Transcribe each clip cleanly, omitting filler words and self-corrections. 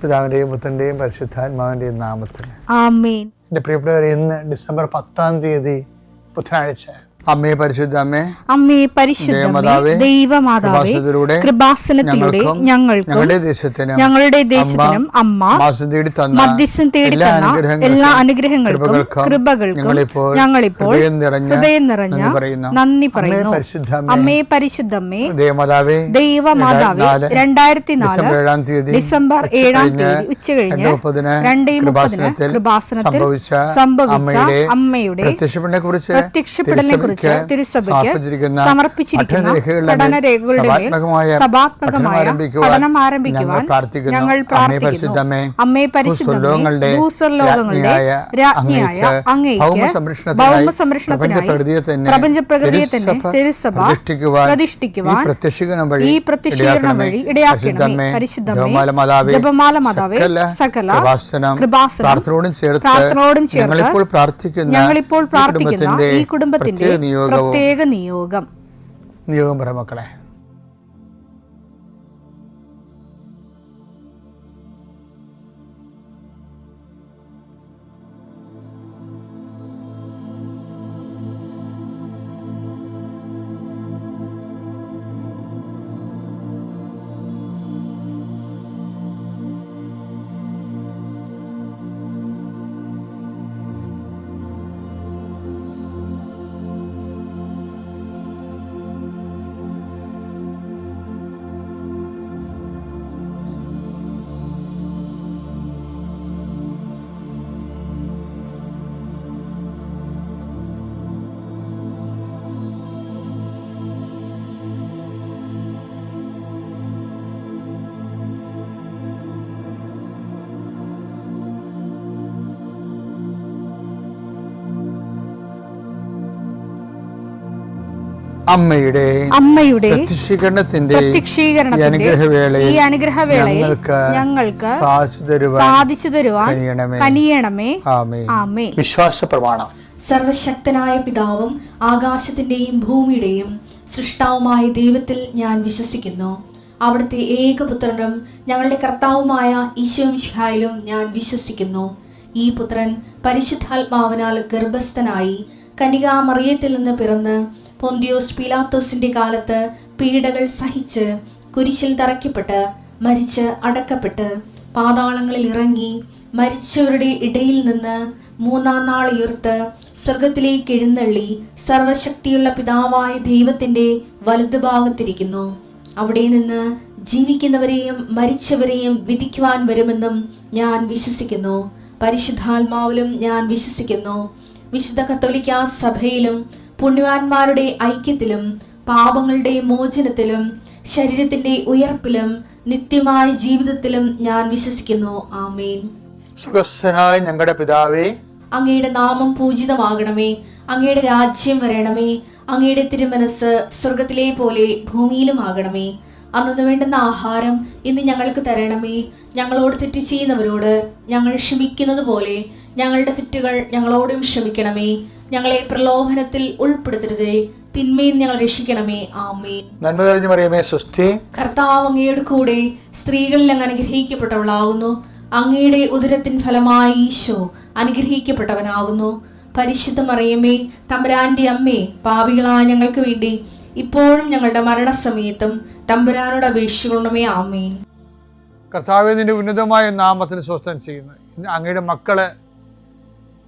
പിതാവിൻ്റെയും പുത്രൻ്റെയും പരിശുദ്ധാത്മാവിൻ്റെയും നാമത്തിൽ ആമേൻ. എൻ്റെ പ്രിയപ്പെട്ടവരെ, ഇന്ന് ഡിസംബർ 10 ബുധനാഴ്ച. അമ്മേ പരിശുദ്ധ അമ്മേ, അമ്മേ പരിശുദ്ധമേ, ദൈവമാതാവേ, കൃപാസനത്തിലൂടെ ഞങ്ങളുടെ ദേശത്തിനും അമ്മ മധ്യസ്ഥം തേടി തന്ന എല്ലാ അനുഗ്രഹങ്ങൾക്കും കൃപകൾക്കും ഞങ്ങളിപ്പോൾ ഹൃദയം നിറഞ്ഞ നന്ദി പറയുന്നു. അമ്മേ പരിശുദ്ധമേ, ദൈവമാതാവേ, 2004 ഡിസംബർ 7 ഉച്ചകഴിഞ്ഞ് 2:30 കൃപാസനത്തിൽ സംഭവിച്ച അമ്മയുടെ പ്രത്യക്ഷപ്പെടലിനെ കുറിച്ച് തിരുസഭയ്ക്ക് സമർപ്പിച്ചിരിക്കുന്ന പഠനരേഖകളുടെ സഭാത്മകമായ പഠനം ആരംഭിക്കുവാൻ ഞങ്ങൾ പ്രാർത്ഥിക്കുന്നു. അമ്മേ പരിശുദ്ധമേ, ഭൂസ്വർലോകങ്ങളുടെ രാജ്ഞിയായ അങ്ങേയ്ക്ക് ഭൗമസംരക്ഷണത്തിനായി പ്രപഞ്ചപ്രകൃതിയെ തന്നെ തിരുസഭ പ്രതിഷ്ഠിക്കുവാൻ ഈ പ്രത്യക്ഷീകരണം വഴി ഇടയാക്കണമേ. പരിശുദ്ധമേ, ജപമാല മാതാവേ, സകല കൃപാസനം പ്രാർത്ഥനയോടും ചേർത്ത് ഞങ്ങളിപ്പോൾ പ്രാർത്ഥിക്കുന്ന ഈ കുടുംബത്തിന്റെ പ്രത്യേക നിയോഗം പറ മക്കളെ. അമ്മയുടെ പ്രത്യക്ഷീകരണത്തിന്റെ ഈ അനുഗ്രഹവേളയിൽ ഞങ്ങൾക്ക് സാധിച്ചു തരുവാൻ കനിയണമേ. ആമേൻ. വിശ്വാസ പ്രമാണം. സർവശക്തനായ പിതാവും ആകാശത്തിന്റെയും ഭൂമിയുടെയും സൃഷ്ടാവുമായ ദൈവത്തിൽ ഞാൻ വിശ്വസിക്കുന്നു. അവിടുത്തെ ഏകപുത്രനും ഞങ്ങളുടെ കർത്താവുമായ ഈശോമിശിഹായിലും ഞാൻ വിശ്വസിക്കുന്നു. ഈ പുത്രൻ പരിശുദ്ധാത്മാവിനാൽ ഗർഭസ്ഥനായി കന്യകാമറിയത്തിൽ നിന്ന് പിറന്ന് പൊന്തിയോസ് പീലാത്തോസിന്റെ കാലത്ത് പീഡകൾ സഹിച്ച് കുരിശിൽ തറയ്ക്കപ്പെട്ട് മരിച്ച് അടക്കപ്പെട്ട് പാതാളങ്ങളിൽ ഇറങ്ങി മരിച്ചവരുടെ ഇടയിൽ നിന്ന് 3-ാം നാൾ ഉയർത്ത് സ്വർഗത്തിലേക്ക് എഴുന്നള്ളി സർവശക്തിയുള്ള പിതാവായ ദൈവത്തിന്റെ വലതുഭാഗത്തിരിക്കുന്നു. അവിടെ നിന്ന് ജീവിക്കുന്നവരെയും മരിച്ചവരെയും വിധിക്കുവാൻ വരുമെന്നും ഞാൻ വിശ്വസിക്കുന്നു. പരിശുദ്ധാത്മാവിലും ഞാൻ വിശ്വസിക്കുന്നു. വിശുദ്ധ കത്തോലിക്കാ സഭയിലും പുണ്യവാന്മാരുടെ ഐക്യത്തിലും പാപങ്ങളുടെ മോചനത്തിലും ശരീരത്തിന്റെ ഉയർപ്പിലും നിത്യമായ ജീവിതത്തിലും ഞാൻ വിശ്വസിക്കുന്നു. ആമേൻ. സ്വർഗ്ഗസ്ഥനായ ഞങ്ങളുടെ പിതാവേ, അങ്ങയുടെ നാമം പൂജിതമാകണമേ. അങ്ങയുടെ രാജ്യം വരണമേ. അങ്ങയുടെ തിരുമനസ് സ്വർഗത്തിലെ പോലെ ഭൂമിയിലും ആകണമേ. അന്നു വേണ്ടുന്ന ആഹാരം ഇന്ന് ഞങ്ങൾക്ക് തരണമേ. ഞങ്ങളോട് തെറ്റ് ചെയ്യുന്നവരോട് ഞങ്ങൾ ക്ഷമിക്കുന്നത് പോലെ ഞങ്ങളുടെ തെറ്റുകൾ ഞങ്ങളോടും ക്ഷമിക്കണമേ. ഞങ്ങളെ പ്രലോഭനത്തിൽ ഉൾപ്പെടുത്തരുതേ, തിന്മയിൽ ഞങ്ങൾ രക്ഷിക്കണമേ. ആമേൻ. നന്മ നിറഞ്ഞ മറിയമേ, സ്വസ്തി. കർത്താവ് അങ്ങയുടെ കൂടെ സ്ത്രീകളിൽ അങ്ങ് അനുഗ്രഹിക്കപ്പെട്ടവളാകുന്നു. അങ്ങയുടെ ഉദരത്തിൻ ഫലമായി ഈശോ അനുഗ്രഹിക്കപ്പെട്ടവനാകുന്നു. പരിശുദ്ധ മറിയമേ, തമ്പുരാന്റെ അമ്മേ, പാപികളായ ഞങ്ങൾക്ക് വേണ്ടി ഇപ്പോഴും ഞങ്ങളുടെ മരണസമയത്തും തമ്പുരാനോട് അപേക്ഷിക്കണമേ. ആമേൻ. കർത്താവേ, നിന്റെ ഉന്നതമായ നാമത്തിന് സ്വസ്ഥം ചെയ്യുന്നു. അങ്ങയുടെ മക്കള്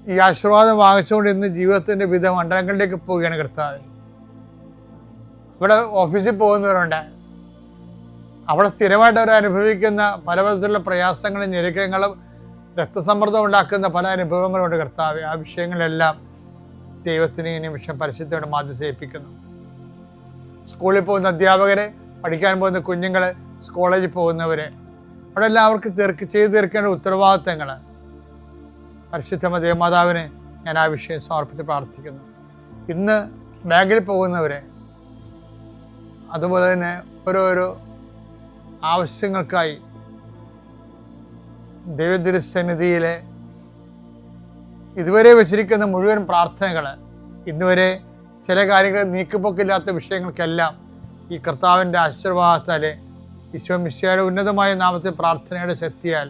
ഈ ആശീർവാദം വാങ്ങിച്ചുകൊണ്ട് ഇന്ന് ജീവിതത്തിന്റെ വിവിധ മണ്ഡലങ്ങളിലേക്ക് പോവുകയാണ്. കർത്താവേ, ഇവിടെ ഓഫീസിൽ പോകുന്നവരുണ്ട്, അവിടെ സ്ഥിരമായിട്ട് അവർ അനുഭവിക്കുന്ന പല വിധത്തിലുള്ള പ്രയാസങ്ങളും ഞെരുക്കങ്ങളും രക്തസമ്മർദ്ദം ഉണ്ടാക്കുന്ന പല അനുഭവങ്ങളുണ്ട്. കർത്താവേ, ആ വിഷയങ്ങളെല്ലാം ദൈവത്തിന് ഈ നിമിഷം പരിശുദ്ധയുടെ മാധ്യസ്ഥം ഏൽപ്പിക്കുന്നു. സ്കൂളിൽ പോകുന്ന അധ്യാപകരെ, പഠിക്കാൻ പോകുന്ന കുഞ്ഞുങ്ങളെ, കോളേജിൽ പോകുന്നവരെ, അവിടെ എല്ലാം അവർക്ക് ചെയ്തു തീർക്കേണ്ട ഉത്തരവാദിത്തങ്ങൾ പരിശുദ്ധ ദേവമാതാവിനെ ഞാൻ ആ വിഷയം സമർപ്പിച്ച് പ്രാർത്ഥിക്കുന്നു. ഇന്ന് ബാങ്കിൽ പോകുന്നവരെ, അതുപോലെ തന്നെ ഓരോരോ ആവശ്യങ്ങൾക്കായി ദൈവതിരുസന്നിധിയിലെ ഇതുവരെ വെച്ചിരിക്കുന്ന മുഴുവൻ പ്രാർത്ഥനകൾ, ഇന്നുവരെ ചില കാര്യങ്ങൾ നീക്കുപോക്കില്ലാത്ത വിഷയങ്ങൾക്കെല്ലാം ഈ കർത്താവിൻ്റെ ആശീർവാദത്താലെ ഈശോ മിശിഹായുടെ ഉന്നതമായ നാമത്തിൽ പ്രാർത്ഥനയുടെ ശക്തിയാൽ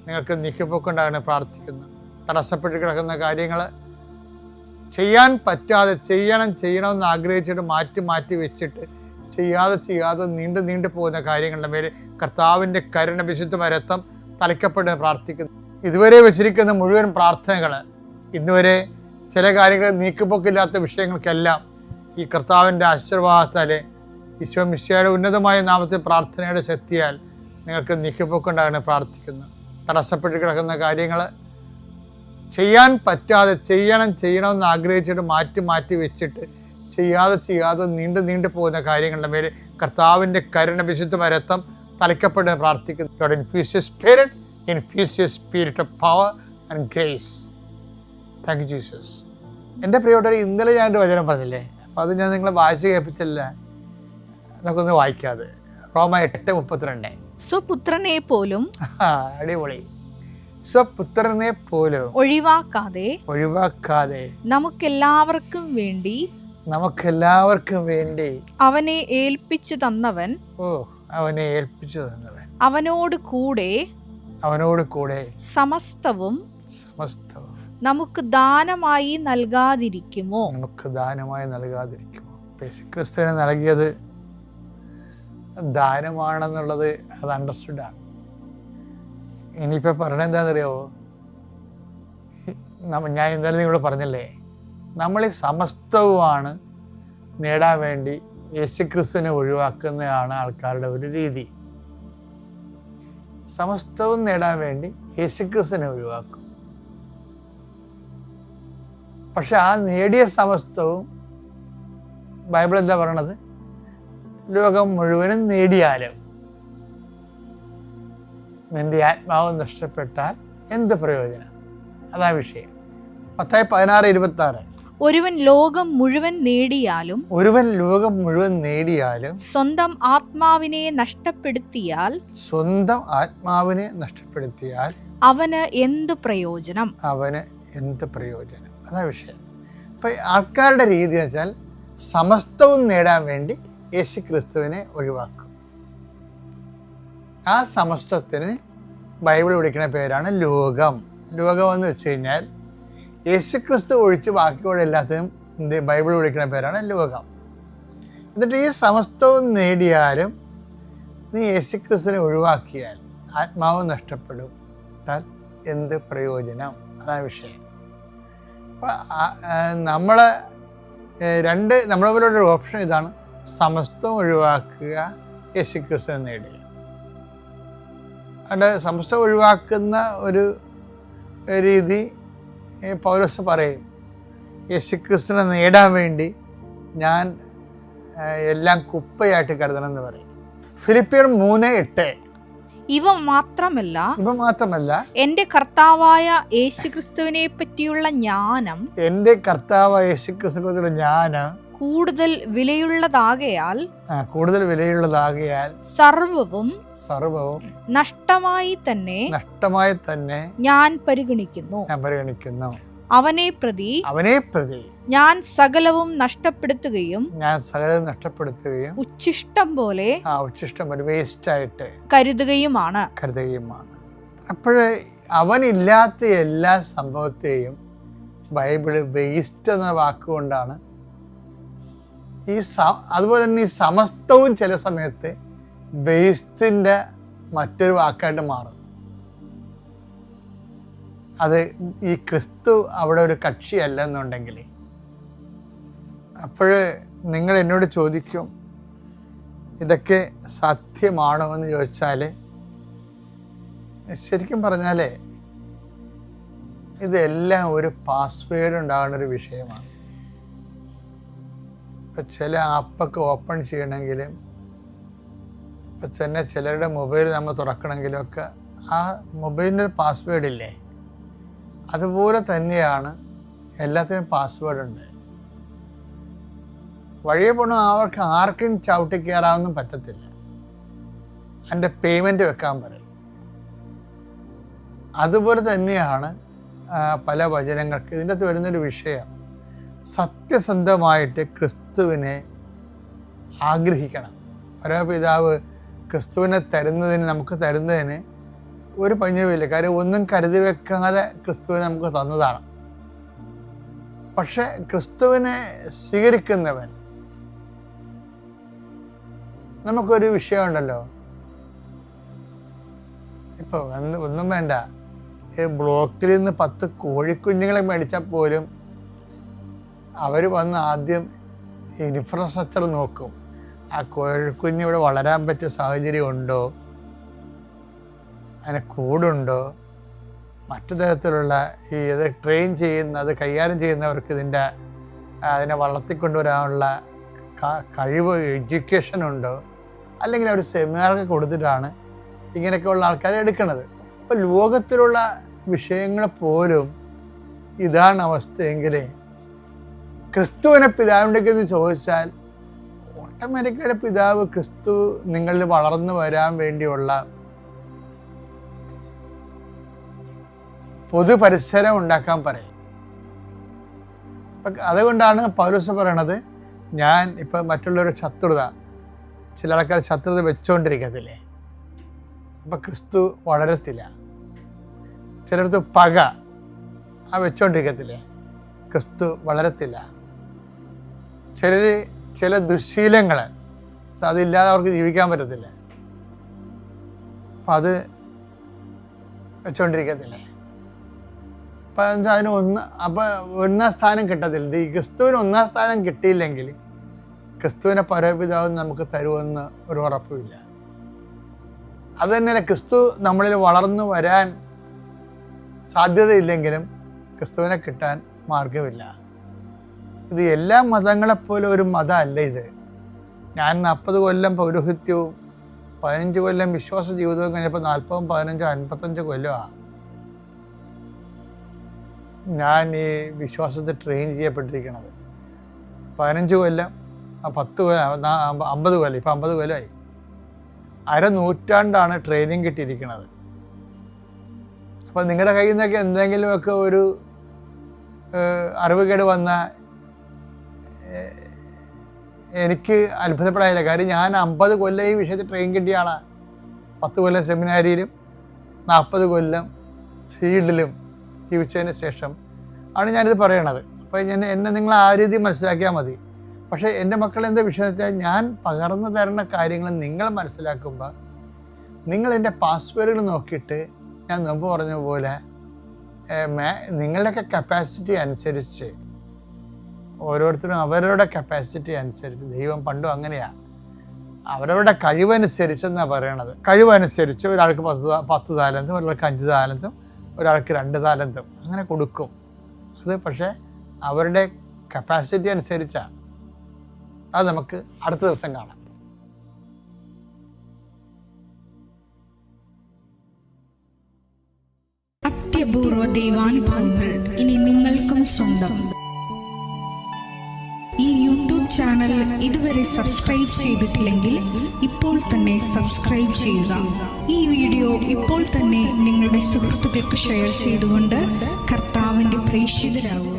നിങ്ങൾക്ക് നീക്കിപ്പോക്കുണ്ടാകണേ പ്രാർത്ഥിക്കുന്നു. തടസ്സപ്പെട്ട് കിടക്കുന്ന കാര്യങ്ങൾ ചെയ്യാൻ പറ്റാതെ ചെയ്യണമെന്ന് ആഗ്രഹിച്ചിട്ട് മാറ്റി വെച്ചിട്ട് ചെയ്യാതെ നീണ്ടു പോകുന്ന കാര്യങ്ങളുടെ മേലെ കർത്താവിൻ്റെ കരുണ വിശുദ്ധമായ രക്തം തളിക്കപ്പെട്ട് പ്രാർത്ഥിക്കുന്നു. ഇതുവരെ വെച്ചിരിക്കുന്ന മുഴുവൻ പ്രാർത്ഥനകൾ, ഇന്നുവരെ ചില കാര്യങ്ങൾ നീക്കുപോക്കില്ലാത്ത വിഷയങ്ങൾക്കെല്ലാം ഈ കർത്താവിൻ്റെ ആശീർവാദത്താലെ ഈശോ മിശിഹായുടെ ഉന്നതമായ നാമത്തിൽ പ്രാർത്ഥനയുടെ ശക്തിയാൽ നിങ്ങൾക്ക് നീക്കുപോക്കുണ്ടാകണേ പ്രാർത്ഥിക്കുന്നു. തടസ്സപ്പെട്ട് കിടക്കുന്ന കാര്യങ്ങൾ ചെയ്യാൻ പറ്റാതെ ചെയ്യണമെന്ന് ആഗ്രഹിച്ചിട്ട് മാറ്റി വെച്ചിട്ട് ചെയ്യാതെ നീണ്ടു പോകുന്ന കാര്യങ്ങളുടെ മേലെ കർത്താവിൻ്റെ കരുണ വിശുദ്ധമായ രക്തം തളിക്കപ്പെട്ട് പ്രാർത്ഥിക്കുന്നു. God infuse your spirit of power and grace. Thank you, Jesus. എൻ്റെ പ്രിയപ്പെട്ടവർ, ഇന്നലെ ഞാൻ ഒരു വചനം പറഞ്ഞില്ലേ, അപ്പോൾ അത് ഞാൻ നിങ്ങളെ വായിച്ച് കേൾപ്പിച്ചില്ല. നമുക്കൊന്ന് വായിക്കാതെ റോമ 8:32. സ്വപുത്രനെ പോലും, അടിപൊളി, സ്വപുത്രനെ പോലും ഒഴിവാക്കാതെ നമുക്കെല്ലാവർക്കും വേണ്ടി അവനെ ഏൽപ്പിച്ചു തന്നവൻ, അവനോട് കൂടെ സമസ്തവും നമുക്ക് ദാനമായി നൽകാതിരിക്കുമോ? ക്രിസ്തുവിന് നൽകിയത് ദാനമാണെന്നുള്ളത് അത് അണ്ടർസ്റ്റുഡാണ്. ഇനിയിപ്പോൾ പറയണത് എന്താണെന്നറിയാമോ? ഞാൻ ഇന്നലെ നിങ്ങളോട് പറഞ്ഞല്ലേ, നമ്മൾ ഈ സമസ്തവുമാണ് നേടാൻ വേണ്ടി യേശുക്രിസ്തുവിനെ ഒഴിവാക്കുന്നതാണ് ആൾക്കാരുടെ ഒരു രീതി. സമസ്തവും നേടാൻ വേണ്ടി യേശുക്രിസ്തുവിനെ ഒഴിവാക്കും. പക്ഷെ ആ നേടിയ സമസ്തവും ബൈബിൾ എന്താ പറയണത്? ലോകം മുഴുവനും നേടിയാലും നിന്റെ ആത്മാവ് നഷ്ടപ്പെട്ടാൽ എന്ത് പ്രയോജനം? അതാ വിഷയം. മത്തായി 16:26. ഒരുവൻ ലോകം മുഴുവൻ നേടിയാലും സ്വന്തം ആത്മാവിനെ നഷ്ടപ്പെടുത്തിയാൽ അവന് എന്ത് പ്രയോജനം? അതാ വിഷയം. അപ്പൊ ആൾക്കാരുടെ രീതി എന്ന് വെച്ചാൽ സമസ്തവും നേടാൻ വേണ്ടി യേശു ക്രിസ്തുവിനെ ഒഴിവാക്കും. ആ സമസ്തത്തിന് ബൈബിൾ വിളിക്കുന്ന പേരാണ് ലോകം. ലോകം എന്ന് വെച്ച് കഴിഞ്ഞാൽ യേശുക്രിസ്തു ഒഴിച്ച് ബാക്കിയുള്ള എല്ലാത്തിനും ബൈബിൾ വിളിക്കുന്ന പേരാണ് ലോകം. എന്നിട്ട് ഈ സമസ്തവും നേടിയാലും നീ യേശുക്രിസ്തുവിനെ ഒഴിവാക്കിയാൽ ആത്മാവ് നഷ്ടപ്പെടും. എന്ത് പ്രയോജനം? അതാണ് വിഷയം. അപ്പം നമ്മളെ പോലുള്ള ഓപ്ഷൻ ഇതാണ്: സമസ്തം ഒഴിവാക്കുക, യേശുക്രിസ്തുവിനെ നേടുക. അവിടെ സമസ്തം ഒഴിവാക്കുന്ന ഒരു രീതി പൗലോസ് പറയും, യേശുക്രിസ്തുവിനെ നേടാൻ വേണ്ടി ഞാൻ എല്ലാം കുപ്പയായിട്ട് കരുതണം എന്ന് പറയും. ഫിലിപ്പിയർ 3:8. ഇവ മാത്രമല്ല എന്റെ കർത്താവായ യേശുക്രിസ്തുവിനെ പറ്റിയുള്ള ജ്ഞാനം കൂടുതൽ വിലയുള്ളതാകയാൽ സർവവും നഷ്ടമായി തന്നെ ഞാൻ പരിഗണിക്കുന്നു. അവനെ പ്രതി ഞാൻ സകലവും നഷ്ടപ്പെടുത്തുകയും ഉച്ഛിഷ്ടം പോലെ വേസ്റ്റായിട്ട് കരുതുകയുമാണ്. അപ്പോഴേ അവനില്ലാത്ത എല്ലാ സംഭവത്തെയും ബൈബിള് വേസ്റ്റ് എന്ന വാക്കുകൊണ്ടാണ് അതുപോലെ തന്നെ ഈ സമസ്തവും ചില സമയത്ത് വേസ്റ്റിൻ്റെ മറ്റൊരു വാക്കായിട്ട് മാറും. അത് ഈ ക്രിസ്തു അവിടെ ഒരു കക്ഷിയല്ല എന്നുണ്ടെങ്കിൽ, അപ്പോൾ നിങ്ങൾ എന്നോട് ചോദിക്കും, ഇതൊക്കെ സത്യമാണോ എന്ന് ചോദിച്ചാൽ, ശരിക്കും പറഞ്ഞാൽ ഇതെല്ലാം ഒരു പാസ്വേഡ് ഉണ്ടാകുന്നൊരു വിഷയമാണ്. ഇപ്പം ചില ആപ്പൊക്കെ ഓപ്പൺ ചെയ്യണമെങ്കിലും, ഇപ്പം തന്നെ ചിലരുടെ മൊബൈൽ നമ്മൾ തുറക്കണമെങ്കിലും ഒക്കെ ആ മൊബൈലിൻ്റെ പാസ്വേഡ് ഇല്ലേ, അതുപോലെ തന്നെയാണ് എല്ലാത്തിനും പാസ്വേഡ് ഉണ്ട്. വഴിയെ പോണ അവർക്ക് ആർക്കും ചവിട്ടി കയറാനൊന്നും പറ്റത്തില്ല. അതിൻ്റെ പേയ്മെൻറ്റ് വെക്കാൻ പറയും. അതുപോലെ തന്നെയാണ് പല വചനങ്ങൾക്ക് ഇതിൻ്റെ അകത്ത് വരുന്നൊരു വിഷയം. സത്യസന്ധമായിട്ട് ക്രിസ്തുവിനെ ആഗ്രഹിക്കണം. പരമപിതാവ് ക്രിസ്തുവിനെ നമുക്ക് തരുന്നതിന് ഒരു പഞ്ഞവുമില്ല. കാര്യം ഒന്നും കരുതി വെക്കാതെ ക്രിസ്തുവിനെ നമുക്ക് തന്നതാണ്. പക്ഷെ ക്രിസ്തുവിനെ സ്വീകരിക്കുന്നവൻ, നമുക്കൊരു വിഷയമുണ്ടല്ലോ, ഇപ്പോൾ ഒന്നും വേണ്ട, ഈ ബ്ലോക്കിൽ നിന്ന് 10 കോഴിക്കുഞ്ഞുങ്ങളെ മേടിച്ചാൽ പോലും അവർ വന്ന് ആദ്യം ഇൻഫ്രാസ്ട്രക്ചർ നോക്കും. ആ കോഴിക്കുഞ്ഞ് ഇവിടെ വളരാൻ പറ്റിയ സാഹചര്യം ഉണ്ടോ, അതിന് കൂടുണ്ടോ, മറ്റു തരത്തിലുള്ള ഈ ഇത് ട്രെയിൻ ചെയ്യുന്ന, അത് കൈകാര്യം ചെയ്യുന്നവർക്ക് അതിനെ വളർത്തിക്കൊണ്ടുവരാനുള്ള കഴിവ്, എഡ്യൂക്കേഷൻ ഉണ്ടോ, അല്ലെങ്കിൽ അവർ സെമിനാറൊക്കെ കൊടുത്തിട്ടാണ് ഇങ്ങനെയൊക്കെയുള്ള ആൾക്കാരെ എടുക്കുന്നത്. അപ്പോൾ ലോകത്തിലുള്ള വിഷയങ്ങൾ പോലും ഇതാണ് അവസ്ഥയെങ്കിൽ ക്രിസ്തുവിനെ പിതാവിൻ്റെക്ക് എന്ന് ചോദിച്ചാൽ ഓട്ടോമാറ്റിക്കായിട്ട് പിതാവ് ക്രിസ്തു നിങ്ങളിൽ വളർന്നു വരാൻ വേണ്ടിയുള്ള പൊതുപരിസരം ഉണ്ടാക്കാൻ പറയും. അതുകൊണ്ടാണ് പൗലോസ് പറയണത്, ഞാൻ ഇപ്പം മറ്റുള്ളവരുടെ ശത്രുത, ചില ആൾക്കാർ ശത്രുത വെച്ചുകൊണ്ടിരിക്കത്തില്ലേ, അപ്പം ക്രിസ്തു വളരത്തില്ല. ചിലർക്ക് പക വെച്ചുകൊണ്ടിരിക്കത്തില്ലേ, ക്രിസ്തു വളരത്തില്ല. ചില ദുശ്ശീലങ്ങൾ, അതില്ലാതെ അവർക്ക് ജീവിക്കാൻ പറ്റത്തില്ല, അപ്പം അത് വെച്ചുകൊണ്ടിരിക്കത്തില്ലേ. അപ്പം അതിന് ഒന്നാം സ്ഥാനം കിട്ടത്തില്ല. ഈ ക്രിസ്തുവിന് ഒന്നാം സ്ഥാനം കിട്ടിയില്ലെങ്കിൽ ക്രിസ്തുവിനെ പരമപിതാവ് നമുക്ക് തരുമെന്ന് ഒരു ഉറപ്പുമില്ല. അത് തന്നെയല്ല, ക്രിസ്തു നമ്മളിൽ വളർന്നു വരാൻ സാധ്യതയില്ലെങ്കിലും ക്രിസ്തുവിനെ കിട്ടാൻ മാർഗമില്ല. ഇത് എല്ലാ മതങ്ങളെപ്പോലെ ഒരു മതമല്ല ഇത്. ഞാൻ 40 കൊല്ലം പൗരോഹിത്യവും 15 കൊല്ലം വിശ്വാസ ജീവിതവും കഴിഞ്ഞപ്പോൾ 40, 15, 55 കൊല്ലമാണ് ഞാൻ ഈ വിശ്വാസത്തെ ട്രെയിൻ ചെയ്യപ്പെട്ടിരിക്കുന്നത്. 15 കൊല്ലം, 10 കൊല്ലം, 50 കൊല്ലം, ഇപ്പം 50 കൊല്ലമായി. 1/2 നൂറ്റാണ്ടാണ് ട്രെയിനിങ് കിട്ടിയിരിക്കുന്നത്. അപ്പം നിങ്ങളുടെ കയ്യിൽ നിന്നൊക്കെ എന്തെങ്കിലുമൊക്കെ ഒരു അറിവുകേട് വന്നാൽ എനിക്ക് അത്ഭുതപ്പെടാനില്ല. കാര്യം ഞാൻ 50 കൊല്ലം ഈ വിഷയത്തിൽ ട്രെയിൻ കിട്ടിയ ആളാണ്. 10 കൊല്ലം സെമിനാരിയിലും 40 കൊല്ലം ഫീൽഡിലും ജീവിച്ചതിന് ശേഷം ആണ് ഞാനിത് പറയണത്. അപ്പോൾ എന്നെ നിങ്ങൾ ആ രീതി മനസ്സിലാക്കിയാൽ മതി. പക്ഷേ എൻ്റെ മക്കൾ എന്താ വിഷയം വെച്ചാൽ, ഞാൻ പകർന്നു തരുന്ന കാര്യങ്ങൾ നിങ്ങൾ മനസ്സിലാക്കുമ്പോൾ നിങ്ങൾ എൻ്റെ പാസ്വേഡുകൾ നോക്കിയിട്ട്, ഞാൻ മുമ്പ് പറഞ്ഞ പോലെ നിങ്ങളുടെയൊക്കെ കപ്പാസിറ്റി അനുസരിച്ച്, ഓരോരുത്തരും അവരവരുടെ കപ്പാസിറ്റി അനുസരിച്ച്, ദൈവം പണ്ടും അങ്ങനെയാണ്, അവരവരുടെ കഴിവനുസരിച്ചെന്നാണ് പറയണത്. കഴിവനുസരിച്ച് ഒരാൾക്ക് 10 താലന്തും, ഒരാൾക്ക് 5 താലന്തും, ഒരാൾക്ക് 2 താലന്തും അങ്ങനെ കൊടുക്കും. അത് പക്ഷേ അവരുടെ കപ്പാസിറ്റി അനുസരിച്ചാണ്. അത് നമുക്ക് അടുത്ത ദിവസം കാണാം. അത്യപൂർവ ദൈവാനുഭവങ്ങൾ ഇനി നിങ്ങൾക്കും സ്വന്തം. ഈ യൂട്യൂബ് ചാനൽ ഇതുവരെ സബ്സ്ക്രൈബ് ചെയ്തിട്ടില്ലെങ്കിൽ ഇപ്പോൾ തന്നെ സബ്സ്ക്രൈബ് ചെയ്യുക. ഈ വീഡിയോ ഇപ്പോൾ തന്നെ നിങ്ങളുടെ സുഹൃത്തുക്കൾക്ക് ഷെയർ ചെയ്തുകൊണ്ട് കർത്താവിൻ്റെ പ്രേക്ഷിതരാകുക.